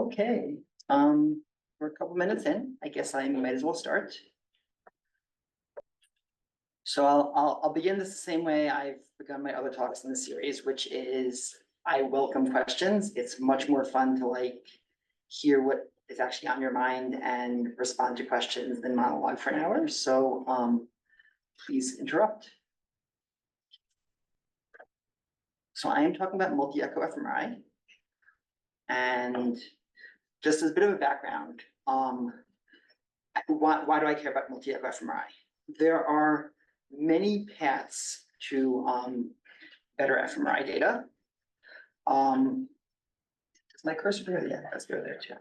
Okay, we're a couple minutes in. I guess I might as well start. So I'll begin this the same way I've begun my other talks in the series, which is I welcome questions. It's much more fun to hear what is actually on your mind and respond to questions than monologue for an hour. So please interrupt. So I am talking about multi-echo fMRI. And just as a bit of a background, why do I care about multi-echo fMRI? There are many paths to better fMRI data. Is my cursor there? Yeah, that's good there too.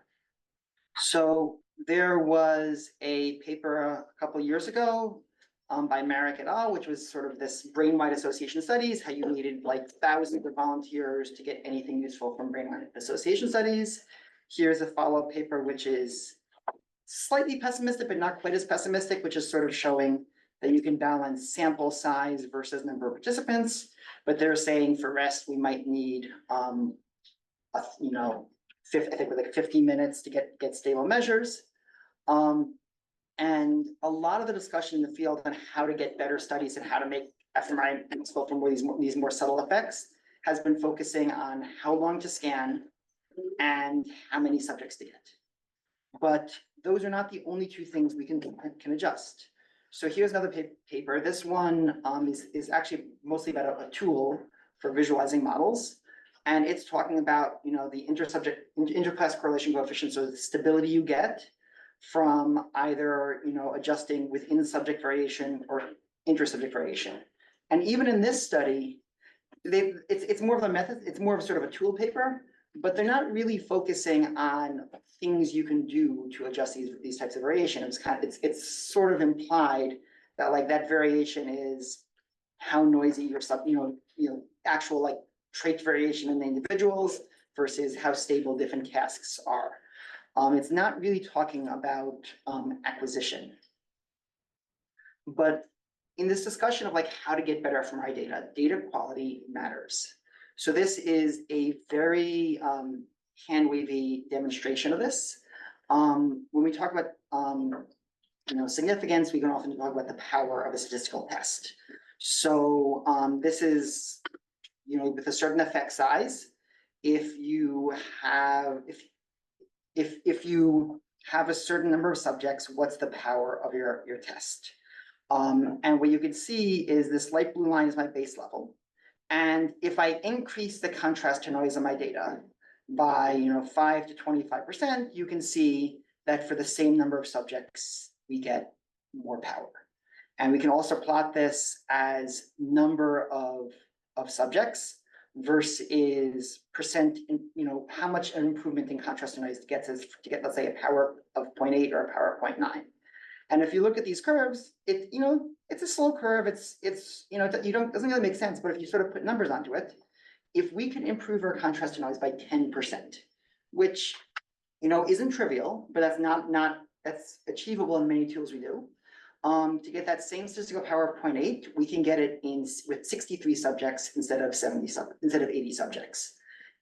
So there was a paper a couple of years ago by Marek et al., which was sort of this brain-wide association studies, how you needed thousands of volunteers to get anything useful from brain-wide association studies. Here's a follow-up paper, which is slightly pessimistic, but not quite as pessimistic, which is sort of showing that you can balance sample size versus number of participants. But they're saying for rest, we might need, I think with 15 minutes to get stable measures. And a lot of the discussion in the field on how to get better studies and how to make fMRI useful for these more subtle effects has been focusing on how long to scan and how many subjects to get. But those are not the only two things we can adjust. So here's another paper. This one is actually mostly about a tool for visualizing models. And it's talking about the interclass correlation coefficient, so the stability you get from either adjusting within subject variation or intersubject variation. And even in this study, it's more of a method, it's more of sort of a tool paper, but they're not really focusing on things you can do to adjust these types of variations. It's sort of implied that that variation is how noisy your actual trait variation in the individuals versus how stable different tasks are. It's not really talking about acquisition. But in this discussion of how to get better fMRI data quality matters. So this is a very hand-wavy demonstration of this. When we talk about significance, we can often talk about the power of a statistical test. So this is with a certain effect size, if you have a certain number of subjects, what's the power of your test? And what you can see is this light blue line is my base level. And if I increase the contrast to noise on my data by 5 to 25%, you can see that for the same number of subjects, we get more power. And we can also plot this as number of subjects versus percent how much an improvement in contrast to noise gets us to get, let's say, a power of 0.8 or a power of 0.9. And if you look at these curves, it's a slow curve. It doesn't really make sense, but if you sort of put numbers onto it, if we can improve our contrast to noise by 10%, which isn't trivial, but that's achievable in many tools we do. To get that same statistical power of 0.8, we can get it with 63 subjects instead of 80 subjects.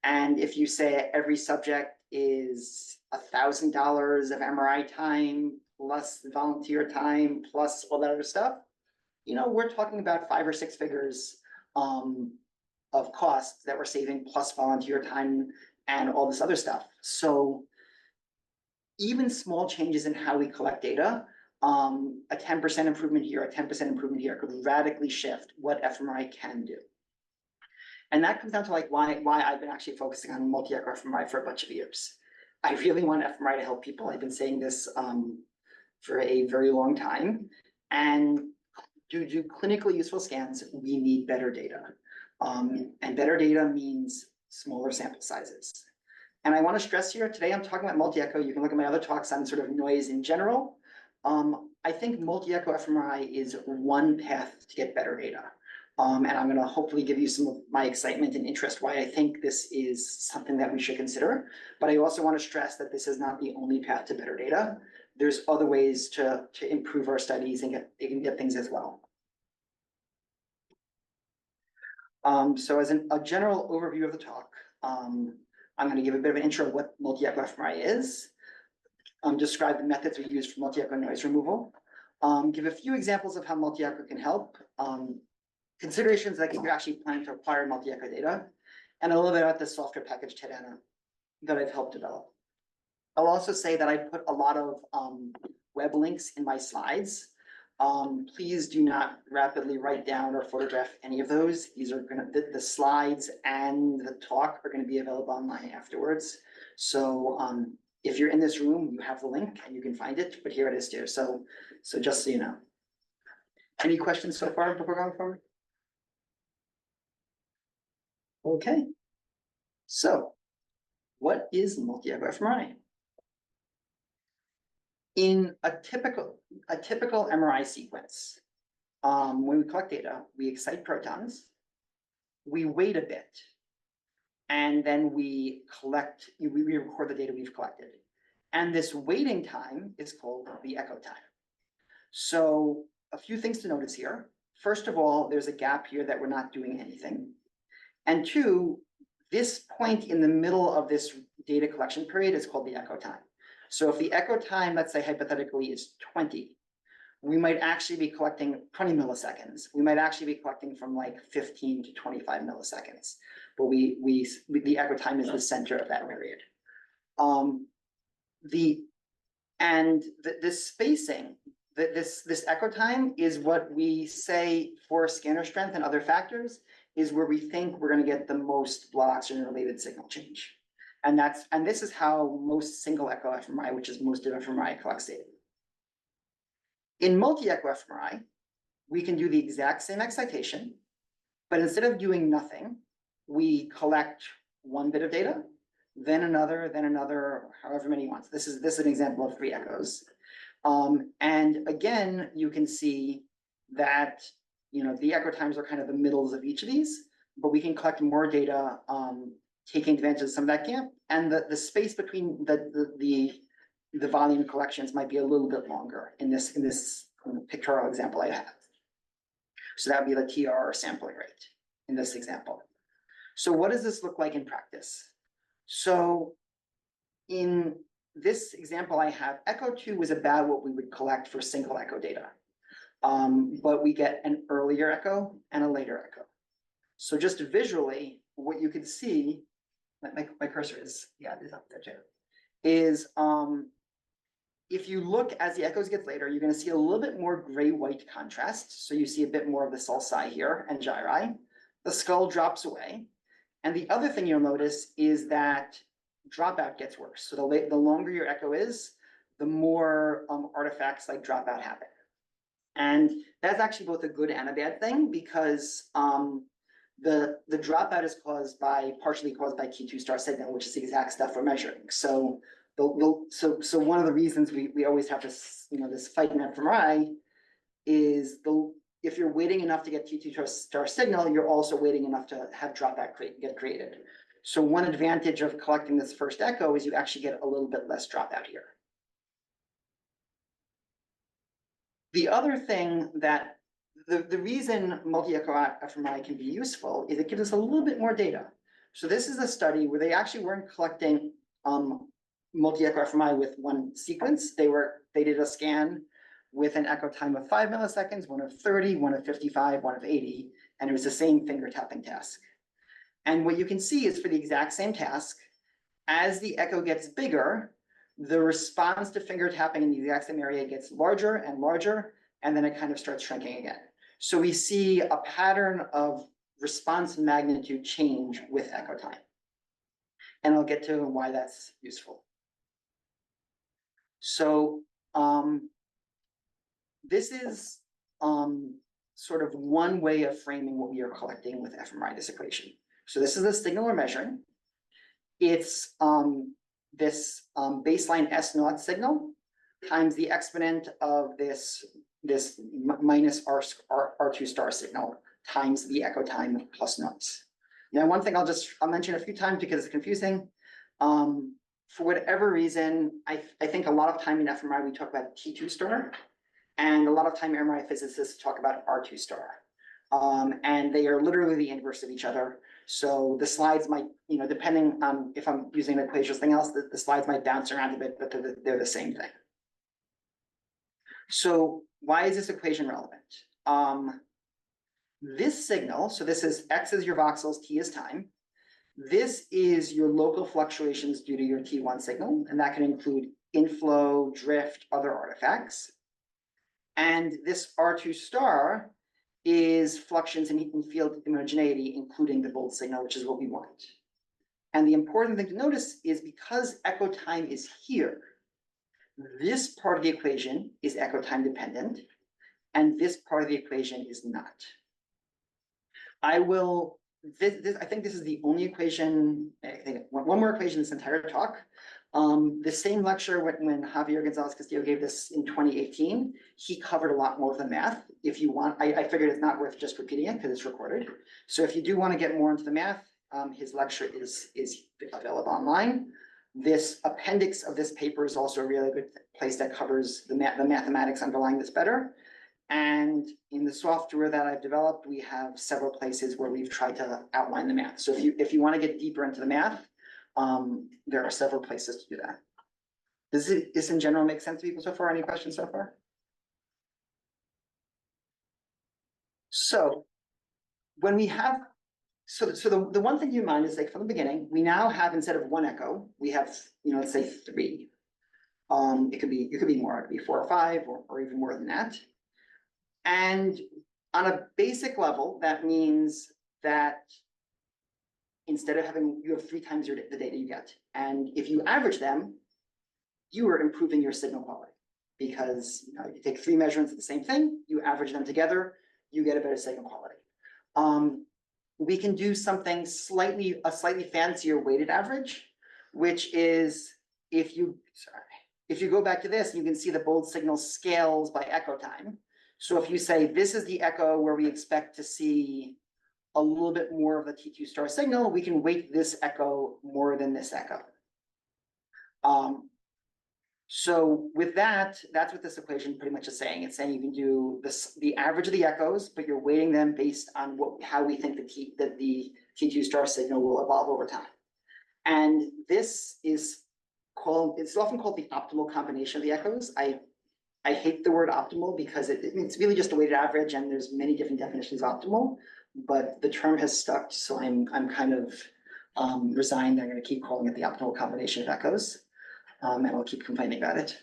And if you say every subject is $1,000 of MRI time plus volunteer time plus all that other stuff, we're talking about 5 or 6 figures of costs that we're saving plus volunteer time and all this other stuff. So even small changes in how we collect data, a 10% improvement here, a 10% improvement here could radically shift what fMRI can do. And that comes down to why I've been actually focusing on multi-echo fMRI for a bunch of years. I really want fMRI to help people. I've been saying this for a very long time. And to do clinically useful scans, we need better data. And better data means smaller sample sizes. And I want to stress here, today I'm talking about multi-echo. You can look at my other talks on sort of noise in general. I think multi-echo fMRI is one path to get better data. And I'm going to hopefully give you some of my excitement and interest why I think this is something that we should consider. But I also want to stress that this is not the only path to better data. There's other ways to improve our studies and get things as well. So as a general overview of the talk, I'm I'm going to give a bit of an intro of what multi-echo fMRI is, describe the methods we use for multi-echo noise removal, give a few examples of how multi-echo can help, considerations that you're actually planning to acquire multi-echo data, and a little bit about the software package Tedana that I've helped develop. I'll also say that I put a lot of web links in my slides. Please do not rapidly write down or photograph any of those. These are the slides and the talk are going to be available online afterwards. So if you're in this room, you have the link and you can find it, but here it is too. So just so you know. Any questions so far before going forward? Okay. So what is multi-echo fMRI? In a typical MRI sequence, when we collect data, we excite protons, we wait a bit, and then we record the data we've collected. And this waiting time is called the echo time. So a few things to notice here. First of all, there's a gap here that we're not doing anything. And two, this point in the middle of this data collection period is called the echo time. So if the echo time, let's say hypothetically, is 20, we might actually be collecting 20 milliseconds. We might actually be collecting from like 15 to 25 milliseconds. But the echo time is the center of that period. This spacing, this echo time is what we say for scanner strength and other factors is where we think we're going to get the most blood oxygen related signal change. And this is how most single echo fMRI, which is most of fMRI, collects data. In multi-echo fMRI, we can do the exact same excitation, but instead of doing nothing, we collect one bit of data, then another, however many ones. This is an example of 3 echoes. And again, you can see that the echo times are kind of the middles of each of these, but we can collect more data, taking advantage of some of that gap, and the space between the volume collections might be a little bit longer in this pictorial example I have. So that would be the TR sampling rate in this example. So what does this look like in practice? So in this example I have, echo 2 is about what we would collect for single echo data. But we get an earlier echo and a later echo. So just visually, what you can see, my cursor is, yeah, it is up there too, is if you look as the echoes get later, you're going to see a little bit more gray-white contrast. So you see a bit more of the sulci here and gyri. The skull drops away. And the other thing you'll notice is that dropout gets worse. So the longer your echo is, the more artifacts like dropout happen. And that's actually both a good and a bad thing because the dropout is partially caused by T2 star signal, which is the exact stuff we're measuring. So so one of the reasons we always have this this fight in fMRI is if you're waiting enough to get T2 star signal, you're also waiting enough to have dropout get created. So one advantage of collecting this first echo is you actually get a little bit less dropout here. The other thing that the reason multi-echo fMRI can be useful is it gives us a little bit more data. So this is a study where they actually weren't collecting multi-echo fMRI with one sequence. They did a scan with an echo time of 5 milliseconds, one of 30, one of 55, one of 80, and it was the same finger tapping task. And what you can see is for the exact same task, as the echo gets bigger, the response to finger tapping in the exact same area gets larger and larger, and then it kind of starts shrinking again. So we see a pattern of response magnitude change with echo time. And I'll get to why that's useful. So this is sort of one way of framing what we are collecting with fMRI, this equation. So this is the signal we're measuring. It's this baseline S0 signal times the exponent of this minus R2 star signal times the echo time plus noise. Now, one thing I'll mention a few times because it's confusing. For whatever reason, I think a lot of time in fMRI we talk about T2 star, and a lot of time MRI physicists talk about R2 star. And they are literally the inverse of each other. So the slides might, depending on if I'm using an equation or something else, the slides might bounce around a bit, but they're the same thing. So why is this equation relevant? This signal, so this is X is your voxels, T is time. This is your local fluctuations due to your T1 signal, and that can include inflow, drift, other artifacts. And this R2 star is fluctuations in field homogeneity, including the bold signal, which is what we want. And the important thing to notice is because echo time is here, this part of the equation is echo time dependent, and this part of the equation is not. I think this is the only equation, I think one more equation this entire talk. The same lecture when Javier Gonzalez Castillo gave this in 2018, he covered a lot more of the math. If you want, I figured it's not worth just repeating it because it's recorded. So if you do want to get more into the math, his lecture is available online. This appendix of this paper is also a really good place that covers the mathematics underlying this better. And in the software that I've developed, we have several places where we've tried to outline the math. So if you want to get deeper into the math, there are several places to do that. Does this in general make sense to people so far? Any questions so far? So when we have, the one thing to keep in mind is like from the beginning, we now have, instead of one echo, we have, let's say 3. It could be more, it could be 4 or 5 or even more than that. And on a basic level, that means that instead of you have 3 times the data you get. And if you average them, you are improving your signal quality because you take 3 measurements of the same thing, you average them together, you get a better signal quality. We can do something a slightly fancier weighted average, which is if you go back to this, you can see the bold signal scales by echo time. So if you say this is the echo where we expect to see a little bit more of the T2 star signal, we can weight this echo more than this echo. So with that, that's what this equation pretty much is saying. It's saying you can do the average of the echoes, but you're weighting them based on how we think that the T2 star signal will evolve over time. And this is it's often called the optimal combination of the echoes. I hate the word optimal because it's really just a weighted average, and there's many different definitions of optimal, but the term has stuck, so I'm kind of resigned. I'm going to keep calling it the optimal combination of echoes, and I'll keep complaining about it.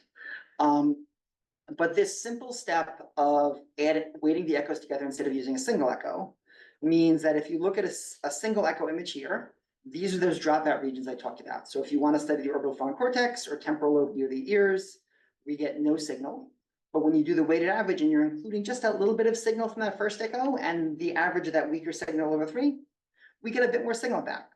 But this simple step of weighting the echoes together instead of using a single echo means that if you look at a single echo image here, these are those dropout regions I talked about. So if you want to study the orbital frontal cortex or temporal lobe near the ears, we get no signal. But when you do the weighted average and you're including just a little bit of signal from that first echo and the average of that weaker signal over 3, we get a bit more signal back.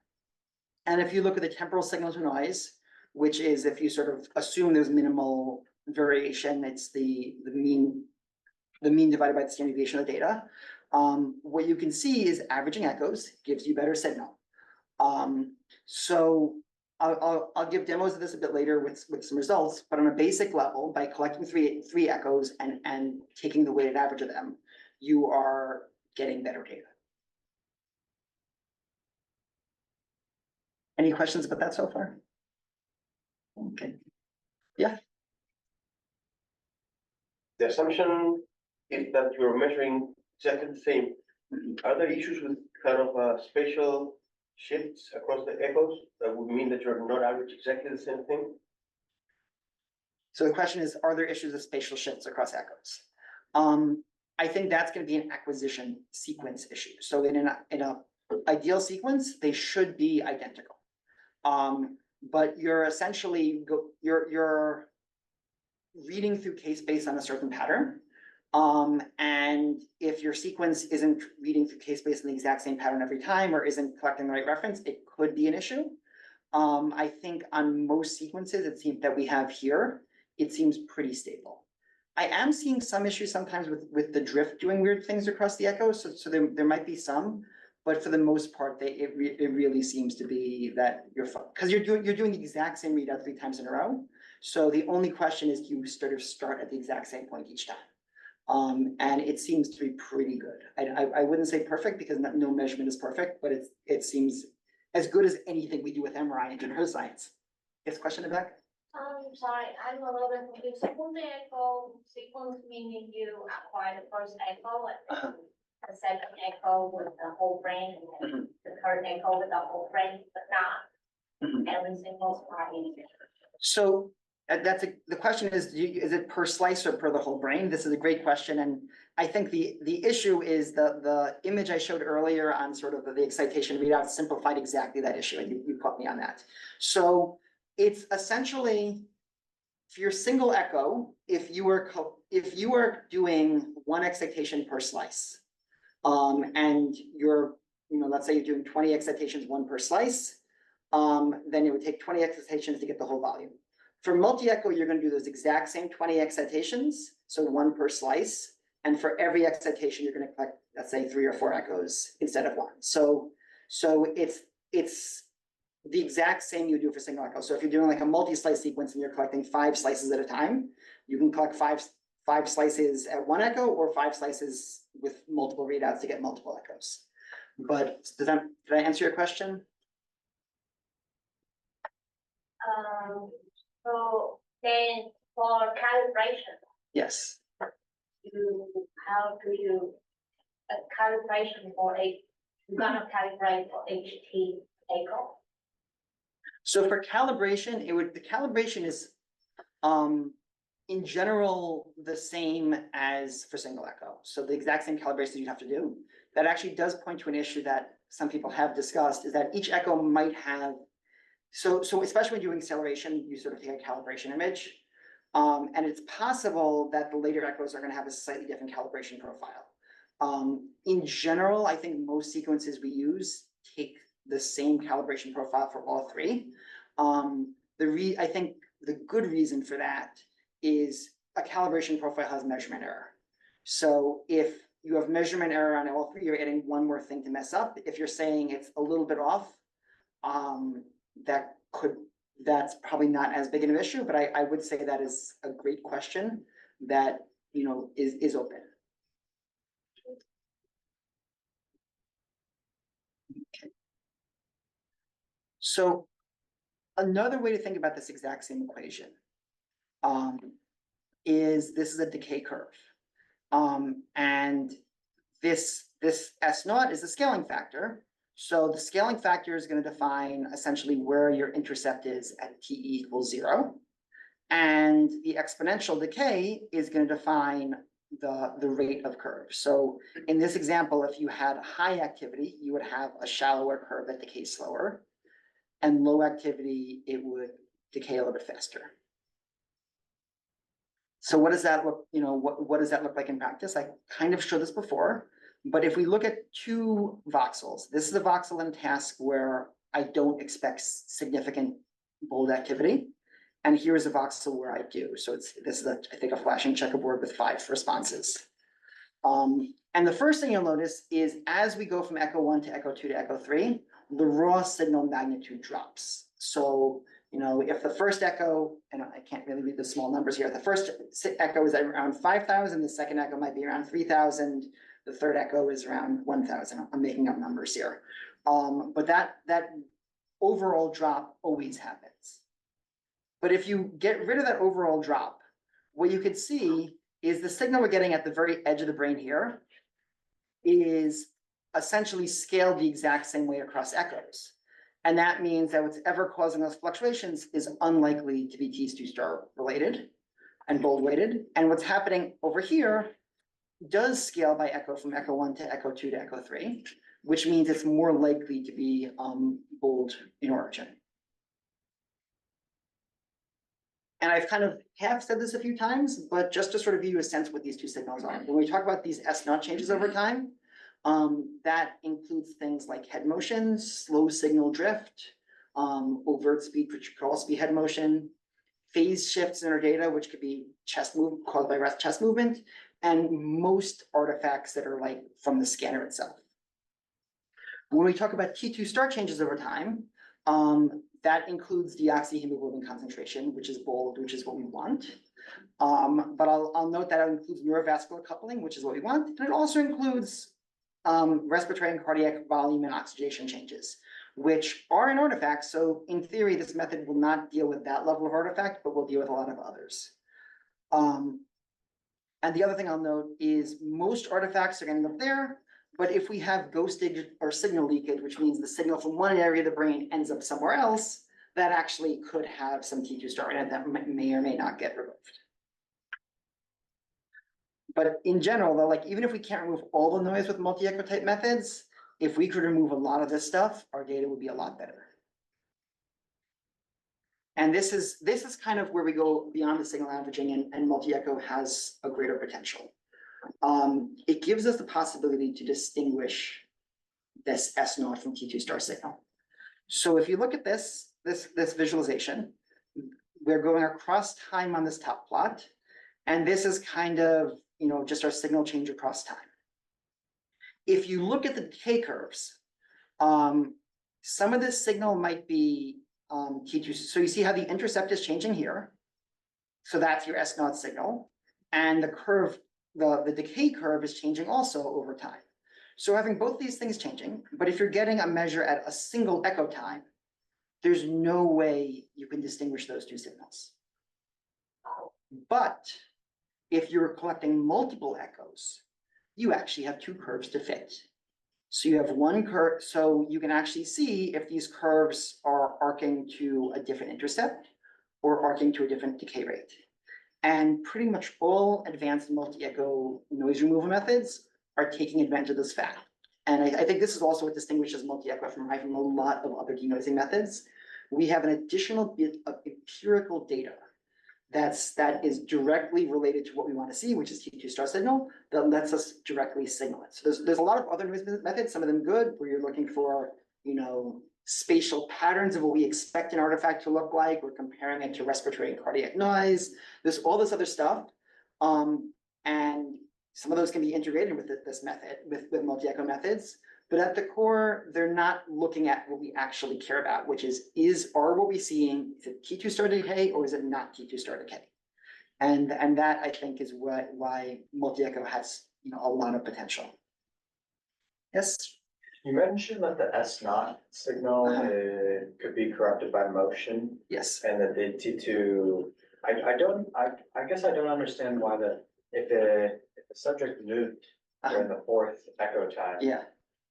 And if you look at the temporal signal to noise, which is if you sort of assume there's minimal variation, it's the mean divided by the standard deviation of the data. What you can see is averaging echoes gives you better signal. So I'll give demos of this a bit later with some results, but on a basic level, by collecting three echoes and taking the weighted average of them, you are getting better data. Any questions about that so far? Okay. Yeah. The assumption is that you're measuring exactly the same. Are there issues with kind of spatial shifts across the echoes that would mean that you're not averaging exactly the same thing? So the question is, are there issues with spatial shifts across echoes? I think that's going to be an acquisition sequence issue. So in an ideal sequence, they should be identical. But you're essentially you're reading through case based on a certain pattern. And if your sequence isn't reading through case based on the exact same pattern every time or isn't collecting the right reference, it could be an issue. I think on most sequences it seems that we have here, it seems pretty stable. I am seeing some issues sometimes with the drift doing weird things across the echoes. So there might be some, but for the most part, it really seems to be that because you're doing the exact same readout 3 times in a row. So the only question is, do you sort of start at the exact same point each time? And it seems to be pretty good. I wouldn't say perfect because no measurement is perfect, but it seems as good as anything we do with MRI and neuroscience. Yes, question, Rebecca? Sorry, I'm a little bit confused. Second echo sequence meaning you acquire the first echo and the second echo with the whole brain and then the third echo with the whole brain, but not every single part. So the question is it per slice or per the whole brain? This is a great question, and I think the issue is the image I showed earlier on sort of the excitation readout simplified exactly that issue, and you caught me on that. So it's essentially for your single echo, if you were doing one excitation per slice, and let's say you're doing 20 excitations, one per slice, then it would take 20 excitations to get the whole volume. For multi-echo, you're going to do those exact same 20 excitations, so one per slice. And for every excitation, you're going to collect, let's say, 3 or 4 echoes instead of 1. So it's the exact same you do for single echo. So if you're doing like a multi-slice sequence and you're collecting 5 slices at a time, you can collect five slices at 1 echo or 5 slices with multiple readouts to get multiple echoes. But did I answer your question? So then for calibration, Yes. how do you calibration for you're gonna calibrate for HT echo? So for calibration, the calibration is in general the same as for single echo. So the exact same calibration you'd have to do. That actually does point to an issue that some people have discussed, is that each echo might have, so especially when you're doing acceleration, you sort of take a calibration image. And it's possible that the later echoes are going to have a slightly different calibration profile. In general, I think most sequences we use take the same calibration profile for all 3. I think the good reason for that is a calibration profile has measurement error. So if you have measurement error on all 3, you're adding one more thing to mess up. If you're saying it's a little bit off, that's probably not as big an issue, but I would say that is a great question that, is open. Okay. So another way to think about this exact same equation is this is a decay curve. And this S0 is the scaling factor. So the scaling factor is going to define essentially where your intercept is at t equals 0. And the exponential decay is going to define the rate of curve. So in this example, if you had high activity, you would have a shallower curve that decays slower. And low activity, it would decay a little bit faster. So what does that look, what does that look like in practice? I kind of showed this before, but if we look at 2 voxels, this is a voxel in task where I don't expect significant bold activity. And here's a voxel where I do. So this is I think a flashing checkerboard with 5 responses. And the first thing you'll notice is as we go from echo 1 to echo 2 to echo 3, the raw signal magnitude drops. So, if the first echo, and I can't really read the small numbers here, the first echo is around 5,000, the second echo might be around 3,000, the third echo is around 1,000. I'm making up numbers here. But that overall drop always happens. But if you get rid of that overall drop, what you can see is the signal we're getting at the very edge of the brain here is essentially scaled the exact same way across echoes. And that means that what's ever causing those fluctuations is unlikely to be T2 star related and bold weighted. And what's happening over here does scale by echo from echo 1 to echo 2 to echo 3, which means it's more likely to be bold in origin. And I've kind of have said this a few times, but just to sort of give you a sense what these 2 signals are. When we talk about these S0 changes over time, that includes things like head motions, slow signal drift, overt speed, crawl speed head motion, phase shifts in our data, which could be chest move caused by rest chest movement, and most artifacts that are like from the scanner itself. When we talk about T2 star changes over time, That includes deoxyhemoglobin concentration, which is bold, which is what we want. But I'll note that it includes neurovascular coupling, which is what we want, and it also includes respiratory and cardiac volume and oxygenation changes, which are an artifact. So in theory, this method will not deal with that level of artifact, but will deal with a lot of others. And the other thing I'll note is most artifacts are gonna end up there, but if we have ghostage or signal leakage, which means the signal from one area of the brain ends up somewhere else, that actually could have some T2 star in it that may or may not get removed. But in general, though, like even if we can't remove all the noise with multi-echo type methods, if we could remove a lot of this stuff, our data would be a lot better. And this is kind of where we go beyond the signal averaging, and multi-echo has a greater potential. It gives us the possibility to distinguish this S naught from T2 star signal. So if you look at this visualization, we're going across time on this top plot, and this is kind of, you know, just our signal change across time. If you look at the decay curves, some of this signal might be T2. So you see how the intercept is changing here. So that's your S naught signal. And the curve, the decay curve is changing also over time. So having both these things changing, but if you're getting a measure at a single echo time, there's no way you can distinguish those two signals. But if you're collecting multiple echoes, you actually have two curves to fit. So you have one curve, so you can actually see if these curves are arcing to a different intercept or arcing to a different decay rate. And pretty much all advanced multi-echo noise removal methods are taking advantage of this fact. And I think this is also what distinguishes multi-echo fMRI from a lot of other denoising methods. We have an additional bit of empirical data that is directly related to what we want to see, which is T2 star signal, that lets us directly signal it. So there's a lot of other noise methods, some of them good, where you're looking for, you know, spatial patterns of what we expect an artifact to look like. We're comparing it to respiratory and cardiac noise. There's all this other stuff. And some of those can be integrated with this method, with multi-echo methods. But at the core, they're not looking at what we actually care about, which is are what we seeing, is it T2 star decay or is it not T2 star decay? And that I think is why multi-echo has, you know, a lot of potential. Yes? You mentioned that the S naught signal could be corrupted by motion, Yes. and that the T2. I guess I don't understand why if the subject moved during the fourth echo time. Yeah.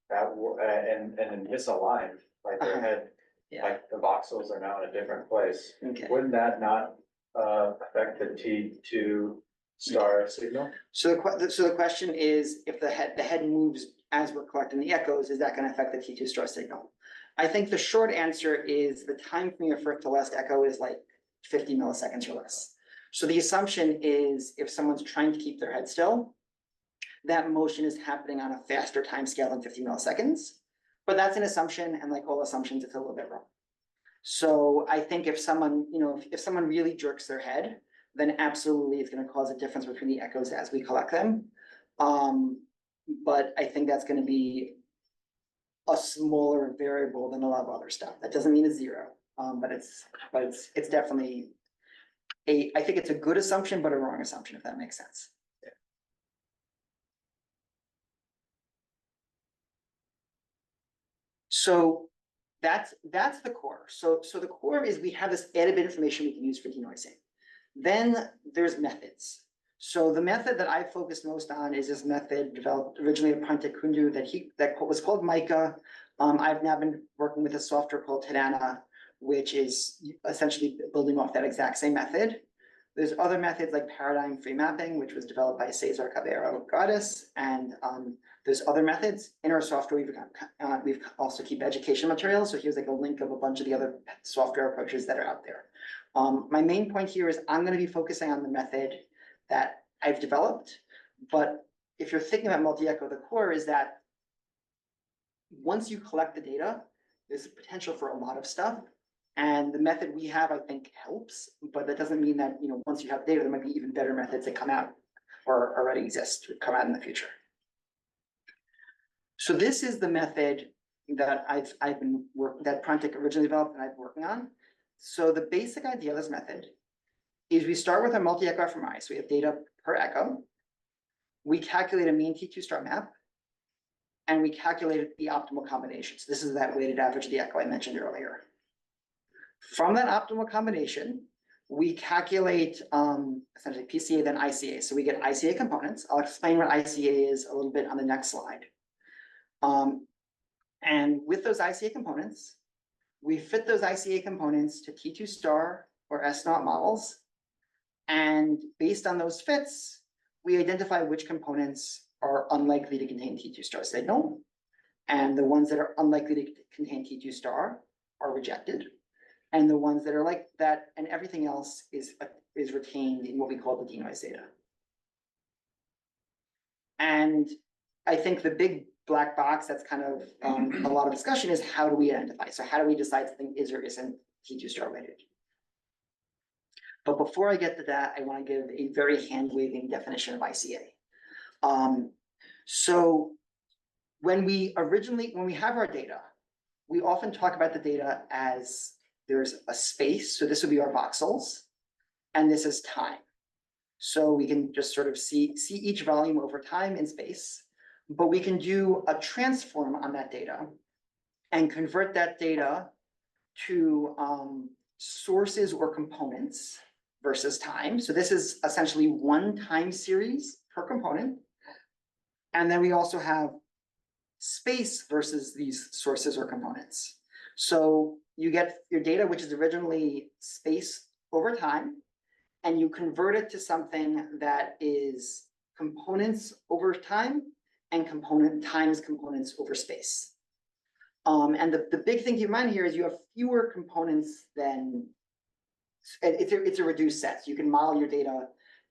That and misaligned, like their head, Yeah. like the voxels are now in a different place. Okay. Wouldn't that not affect the T2 star signal? So the question is, if the head moves as we're collecting the echoes, is that going to affect the T2 star signal? I think the short answer is the time from your first to last echo is like 50 milliseconds or less. So the assumption is if someone's trying to keep their head still, that motion is happening on a faster time scale than 50 milliseconds. But that's an assumption, and like all assumptions, it's a little bit wrong. So I think if someone, you know, if someone really jerks their head, then absolutely it's going to cause a difference between the echoes as we collect them. But I think that's going to be a smaller variable than a lot of other stuff. That doesn't mean it's zero, but it's definitely I think it's a good assumption, but a wrong assumption, if that makes sense. So that's the core. So the core is we have this added bit information we can use for denoising. Then there's methods. So the method that I focused most on is this method developed originally by Prantek Kundu that was called Mica. I've now been working with a software called Tadana, which is essentially building off that exact same method. There's other methods like paradigm free mapping, which was developed by Cesar Cabero Gaddis, and there's other methods in our software. We've also keep education materials. So here's like a link of a bunch of the other software approaches that are out there. My main point here is I'm going to be focusing on the method that I've developed. But if you're thinking about multi-echo, the core is that once you collect the data, there's a potential for a lot of stuff. And the method we have, I think, helps, but that doesn't mean that, you know, once you have data, there might be even better methods that come out or already exist, come out in the future. So this is the method that that Prontic originally developed and I've been working on. So the basic idea of this method is we start with a multi-echo fMRI, so we have data per echo. We calculate a mean T2 star map, and we calculate the optimal combination. So this is that weighted average of the echo I mentioned earlier. From that optimal combination, we calculate essentially PCA, then ICA. So we get ICA components. I'll explain what ICA is a little bit on the next slide. And with those ICA components, we fit those ICA components to T2 star or S0 models. And based on those fits, we identify which components are unlikely to contain T2 star signal. And the ones that are unlikely to contain T2 star are rejected. And the ones that are like that and everything else is retained in what we call the denoise data. And I think the big black box that's kind of a lot of discussion is how do we identify? So how do we decide something is or isn't T2 star weighted? But before I get to that, I want to give a very hand-waving definition of ICA. So when we have our data, we often talk about the data as there's a space. So this would be our voxels, and this is time. So we can just sort of see each volume over time in space, but we can do a transform on that data and convert that data to sources or components versus time. So this is essentially one time series per component. And then we also have space versus these sources or components. So you get your data, which is originally space over time, and you convert it to something that is components over time and component times components over space. And the big thing to keep in mind here is you have fewer components than, it's a reduced set. So you can model your data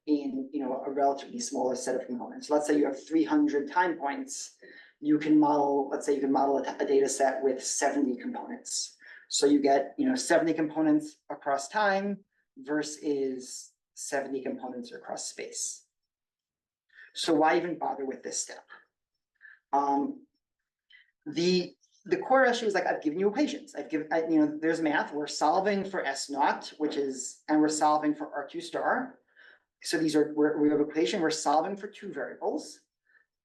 in a relatively smaller set of components. Let's say you have 300 time points. You can model, let's say you can model a data set with 70 components. So you get 70 components across time versus 70 components across space. So why even bother with this step? The core issue is like I've given you equations. There's math. We're solving for S0, and we're solving for R2 star. So we have an equation. We're solving for two variables,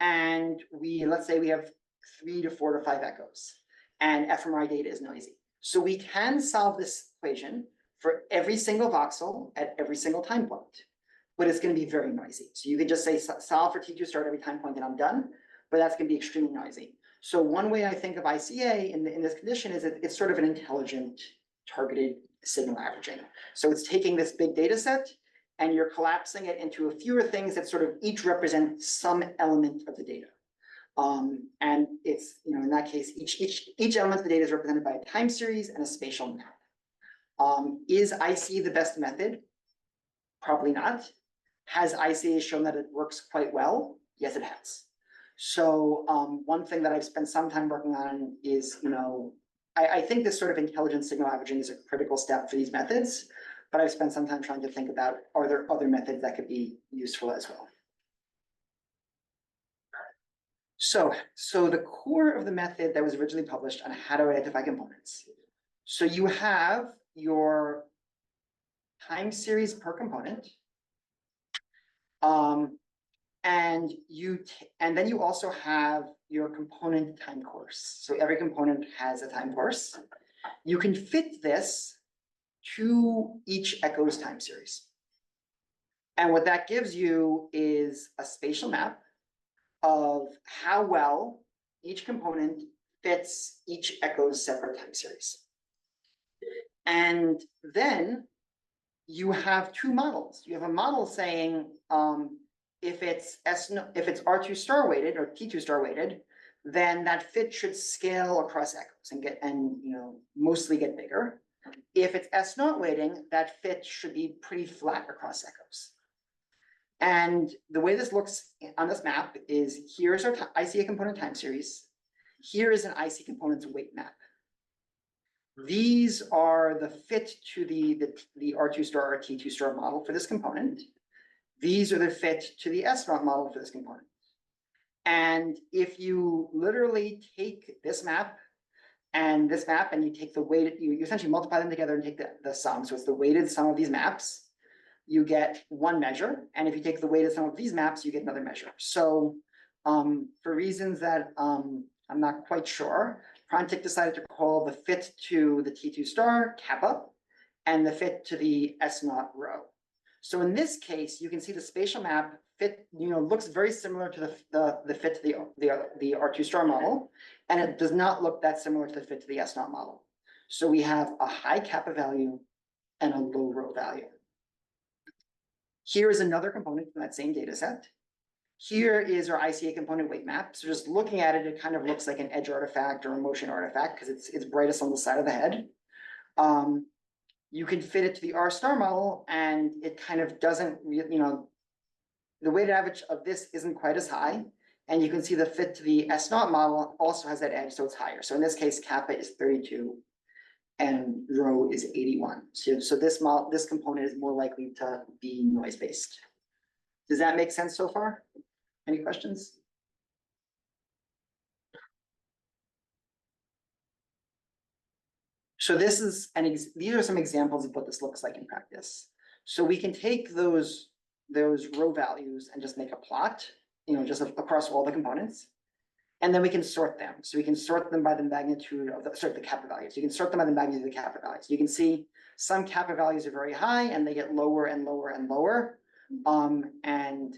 and let's say we have 3 to 4 to 5 echoes, and fMRI data is noisy. So we can solve this equation for every single voxel at every single time point, but it's going to be very noisy. So you could just say solve for T2 star at every time point and I'm done, but that's going to be extremely noisy. So one way I think of ICA in this condition is it's sort of an intelligent targeted signal averaging. So it's taking this big data set and you're collapsing it into a fewer things that sort of each represent some element of the data. And it's, in that case, each element of the data is represented by a time series and a spatial map. Is IC the best method? Probably not. Has ICA shown that it works quite well? Yes, it has. So one thing that I've spent some time working on is, I think this sort of intelligent signal averaging is a critical step for these methods, but I've spent some time trying to think about, are there other methods that could be useful as well? So the core of the method that was originally published on how to identify components. So you have your time series per component. And then you also have your component time course. So every component has a time course. You can fit this to each echo's time series. And what that gives you is a spatial map of how well each component fits each echo's separate time series. And then you have two models. You have a model saying, if it's R2 star weighted or T2 star weighted, then that fit should scale across echoes and mostly get bigger. If it's S0 weighting, that fit should be pretty flat across echoes. And the way this looks on this map is here's our ICA component time series. Here is an IC component's weight map. These are the fit to the R2 star or T2 star model for this component. These are the fit to the S0 model for this component. And if you literally take this map And this map, and you take the weighted, you essentially multiply them together and take the sum. So it's the weighted sum of these maps. You get one measure. And if you take the weighted sum of these maps, you get another measure. So for reasons that I'm not quite sure, Prontic decided to call the fit to the T2 star kappa and the fit to the S naught rho. So in this case, you can see the spatial map fit, looks very similar to the fit to the R2 star model, and it does not look that similar to the fit to the S naught model. So we have a high kappa value and a low rho value. Here is another component from that same data set. Here is our ICA component weight map. So just looking at it, it kind of looks like an edge artifact or a motion artifact because it's brightest on the side of the head. You can fit it to the R star model and it kind of doesn't, the weighted average of this isn't quite as high. And you can see the fit to the S naught model also has that edge, so it's higher. So in this case, kappa is 32 and rho is 81. So this component is more likely to be noise-based. Does that make sense so far? Any questions? So this is these are some examples of what this looks like in practice. So we can take those row values and just make a plot, just across all the components. And then we can sort them. So we can sort them by the magnitude of the kappa values. You can sort them by the magnitude of the kappa values. You can see some kappa values are very high and they get lower and lower and lower. And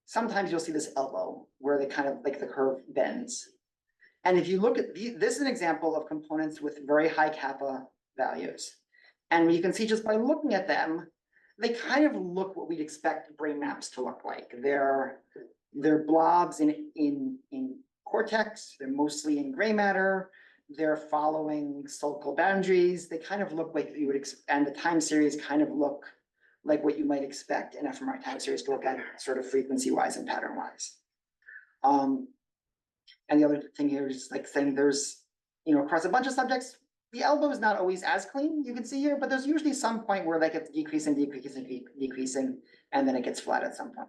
sometimes you'll see this elbow where they kind of like the curve bends. And if you look at this is an example of components with very high kappa values. And you can see just by looking at them, they kind of look what we'd expect brain maps to look like. They're blobs in cortex, they're mostly in gray matter, they're following sulcal boundaries, they kind of look like you would expect, and the time series kind of look like what you might expect an fMRI time series to look at sort of frequency-wise and pattern-wise. And the other thing here is like saying there's, across a bunch of subjects, the elbow is not always as clean, you can see here, but there's usually some point where that gets decreasing, and then it gets flat at some point.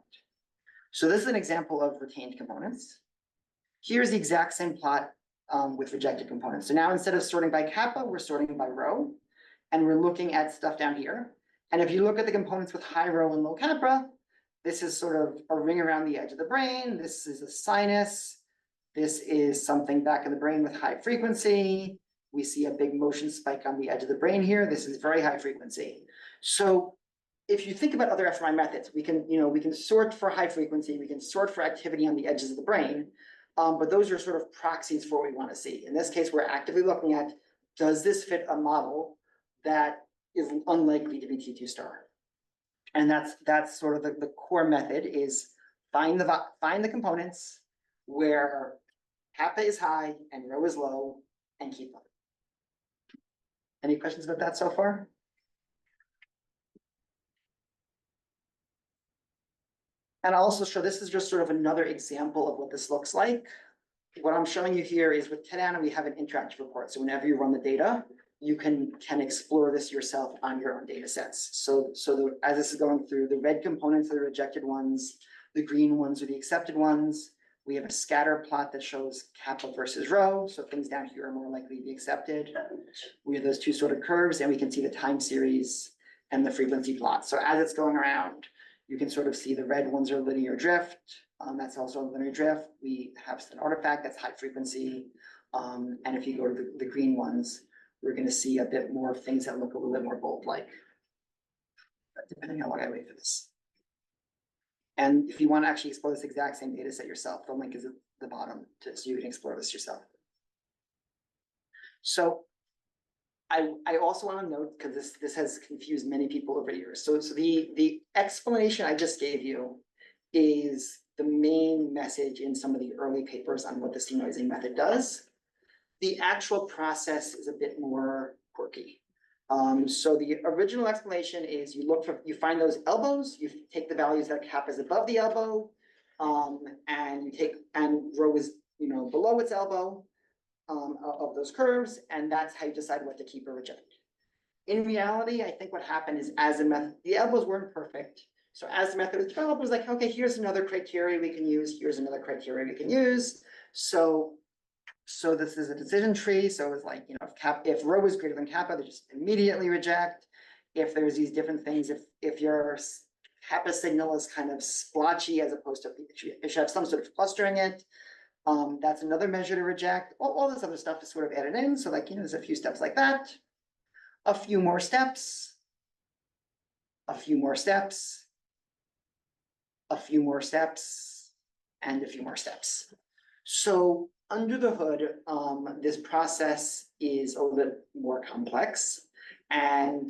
So this is an example of retained components. Here's the exact same plot with rejected components. So now instead of sorting by kappa, we're sorting by rho, and we're looking at stuff down here. And if you look at the components with high rho and low kappa, this is sort of a ring around the edge of the brain. This is a sinus. This is something back in the brain with high frequency. We see a big motion spike on the edge of the brain here. This is very high frequency. So if you think about other fMRI methods, we can sort for high frequency, we can sort for activity on the edges of the brain, but those are sort of proxies for what we want to see. In this case, we're actively looking at, does this fit a model that is unlikely to be T2 star? And that's sort of the core method is find the components where kappa is high and rho is low and keep them. Any questions about that so far? And I'll also show, this is just sort of another example of what this looks like. What I'm showing you here is with Tadana, we have an interactive report. So whenever you run the data, you can explore this yourself on your own data sets. So as this is going through, the red components are the rejected ones, the green ones are the accepted ones. We have a scatter plot that shows kappa versus rho. So things down here are more likely to be accepted. We have those two sort of curves and we can see the time series and the frequency plot. So as it's going around, you can sort of see the red ones are linear drift. That's also a linear drift. We have an artifact that's high frequency. And if you go to the green ones, we're going to see a bit more of things that look a little bit more bold-like, depending on how long I wait for this. And if you want to actually explore this exact same data set yourself, the link is at the bottom so you can explore this yourself. So I also want to note, because this has confused many people over the years. So the explanation I just gave you is the main message in some of the early papers on what the denoising method does. The actual process is a bit more quirky. So the original explanation is you find those elbows, you take the values that kappa is above the elbow, and rho is below its elbow of those curves, and that's how you decide what to keep or reject. In reality, I think what happened is the elbows weren't perfect. So as the method was developed, it was like, okay, here's another criteria we can use, here's another criteria we can use. So So this is a decision tree, so it's like, if rho is greater than kappa, they just immediately reject. If there's these different things, if your kappa signal is kind of splotchy as opposed to, if you have some sort of clustering it, that's another measure to reject. All this other stuff is sort of added in, so like, there's a few steps like that. A few more steps. A few more steps. A few more steps, and a few more steps. So under the hood, this process is a little bit more complex. And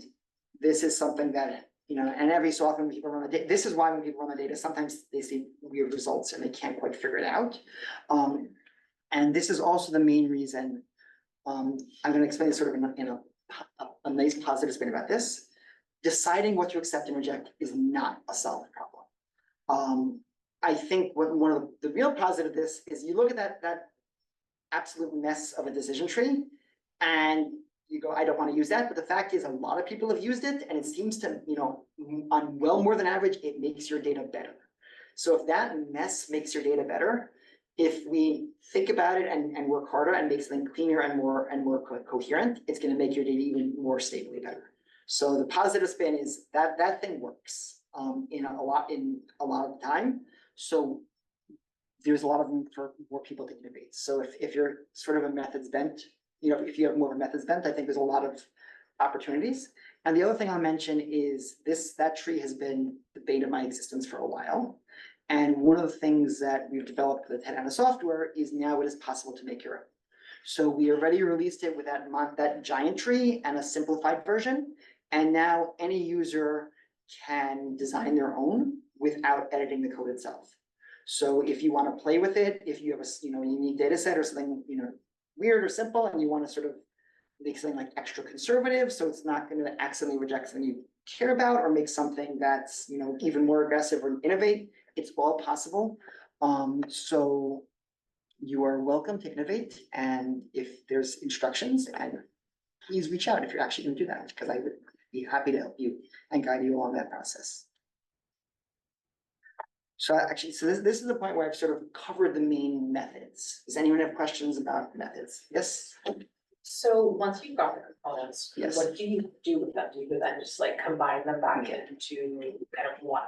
this is something that, and every so often when people run the data, this is why when people run the data, sometimes they see weird results and they can't quite figure it out. And this is also the main reason, I'm gonna explain this sort of in a nice positive spin about this. Deciding what to accept and reject is not a solved problem. I think one of the real positive of this is you look at that absolute mess of a decision tree and you go, I don't want to use that. But the fact is a lot of people have used it and it seems to, on well more than average, it makes your data better. So if that mess makes your data better, if we think about it and work harder and make something cleaner and more coherent, it's going to make your data even more stably better. So the positive spin is that thing works in a lot of the time. So there's a lot of room for more people to innovate. So if you're sort of a methods bent, if you have more of a methods bent, I think there's a lot of opportunities. And the other thing I'll mention is that tree has been the bane of my existence for a while. And one of the things that we've developed with Tedana software is now it is possible to make your own. So we already released it with that giant tree and a simplified version. And now any user can design their own without editing the code itself. So if you want to play with it, if you have a unique data set or something weird or simple, and you want to sort of make something like extra conservative, so it's not going to accidentally reject something you care about, or make something that's even more aggressive or innovate, it's all possible. So you are welcome to innovate, and if there's instructions, and please reach out if you're actually going to do that, because I would be happy to help you and guide you along that process. So this is the point where I've sort of covered the main methods. Does anyone have questions about methods? Yes? So once you've got the components, Yes. what do you do with them? Do you then just combine them back into kind of one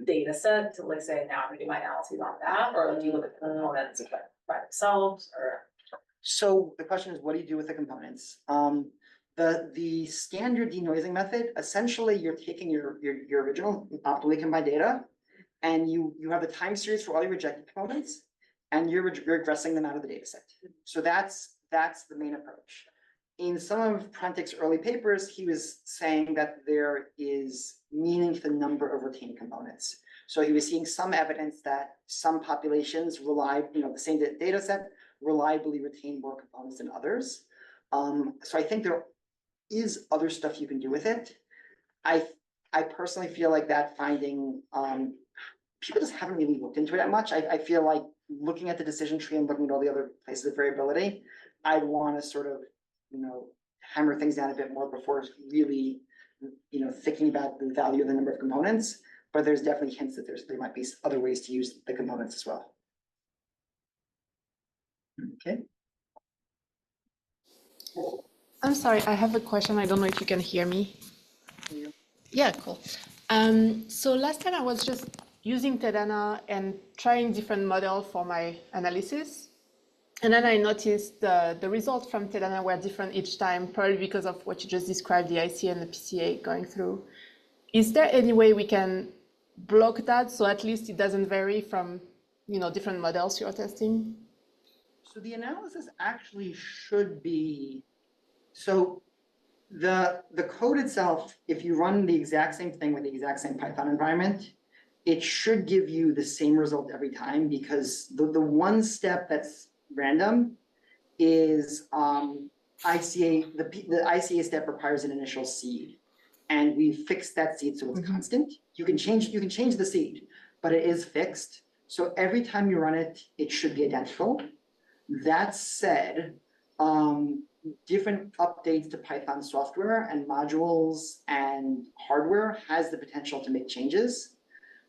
data set to say, now I'm gonna do my analyses on that? Or do you look at the components by themselves or? So the question is, what do you do with the components? The standard denoising method, essentially you're taking your original optimally combined data and you have the time series for all your rejected components and you're regressing them out of the data set. So that's the main approach. In some of Prantik's early papers, he was saying that there is meaning to the number of retained components. So he was seeing some evidence that some populations rely, the same data set reliably retain more components than others. So I think there is other stuff you can do with it. I personally feel like that finding, people just haven't really looked into it that much. I feel like looking at the decision tree and looking at all the other places of variability, I'd want to sort of, hammer things down a bit more before really, thinking about the value of the number of components. But there's definitely hints that there might be other ways to use the components as well. Okay. I'm sorry, I have a question. I don't know if you can hear me. Yeah, cool. So last time I was just using Tedana and trying different models for my analysis. And then I noticed the results from Tedana were different each time, probably because of what you just described, the ICA and the PCA going through. Is there any way we can block that so at least it doesn't vary from, different models you're testing? So the analysis actually should be, so the code itself, if you run the exact same thing with the exact same Python environment, it should give you the same result every time, because the one step that's random is ICA, the ICA step requires an initial seed. And we fixed that seed so it's constant. You can change the seed, but it is fixed. So every time you run it, it should be identical. That said, different updates to Python software and modules and hardware has the potential to make changes.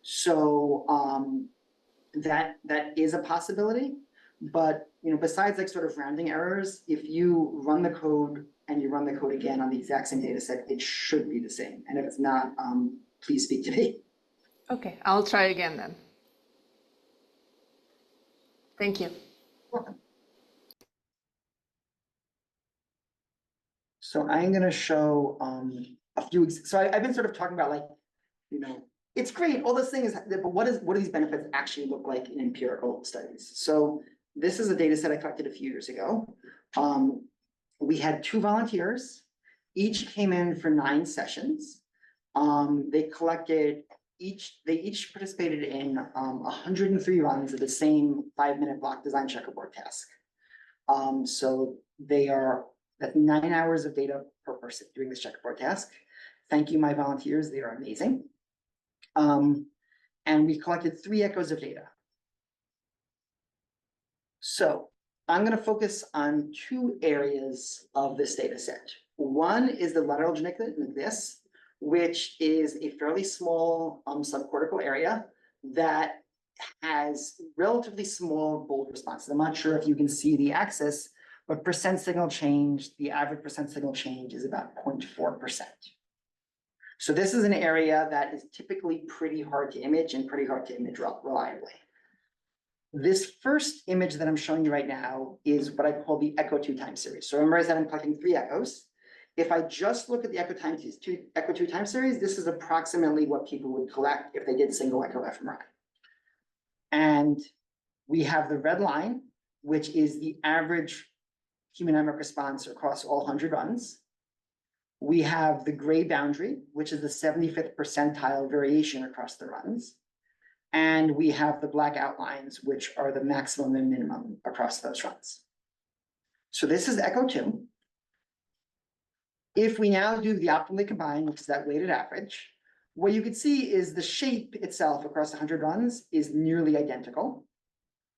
So that is a possibility. But, besides like sort of rounding errors, if you run the code and you run the code again on the exact same data set, it should be the same. And if it's not, please speak to me. Okay, I'll try again then. Thank you. So I'm gonna show a few, I've been sort of talking about like, it's great, all those things, but what do these benefits actually look like in empirical studies? So this is a data set I collected a few years ago. We had 2 volunteers, each came in for 9 sessions. They each participated in 103 runs of the same 5-minute block design checkerboard task. So that's 9 hours of data per person doing this checkerboard task. Thank you, my volunteers, they are amazing. And we collected 3 echoes of data. So I'm going to focus on 2 areas of this data set. One is the lateral genic nucleus, which is a fairly small subcortical area that has relatively small bold responses. I'm not sure if you can see the axis, but percent signal change, the average percent signal change is about 0.4%. So this is an area that is typically pretty hard to image and pretty hard to image reliably. This first image that I'm showing you right now is what I call the echo 2 time series. So remember I said I'm collecting 3 echoes. If I just look at the echo 2 time series, this is approximately what people would collect if they did single echo fMRI. And we have the red line, which is the average hemodynamic response across all 100 runs. We have the gray boundary, which is the 75th percentile variation across the runs. And we have the black outlines, which are the maximum and minimum across those runs. So this is echo 2. If we now do the optimally combined, which is that weighted average, what you can see is the shape itself across 100 runs is nearly identical.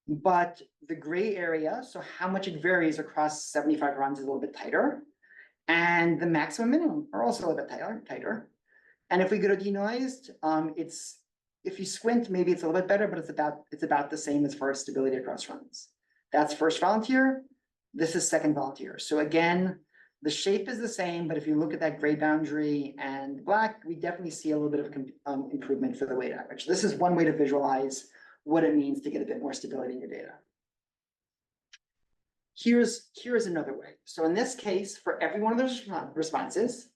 But the gray area, so how much it varies across 75 runs, is a little bit tighter. And the maximum minimum are also a little bit tighter. And if we go to denoised, if you squint, maybe it's a little bit better, but it's about the same as far as stability across runs. That's first volunteer. This is second volunteer. So again, the shape is the same, but if you look at that gray boundary and black, we definitely see a little bit of improvement for the weighted average. This is one way to visualize what it means to get a bit more stability in your data. Here's another way. So in this case, for every one of those responses,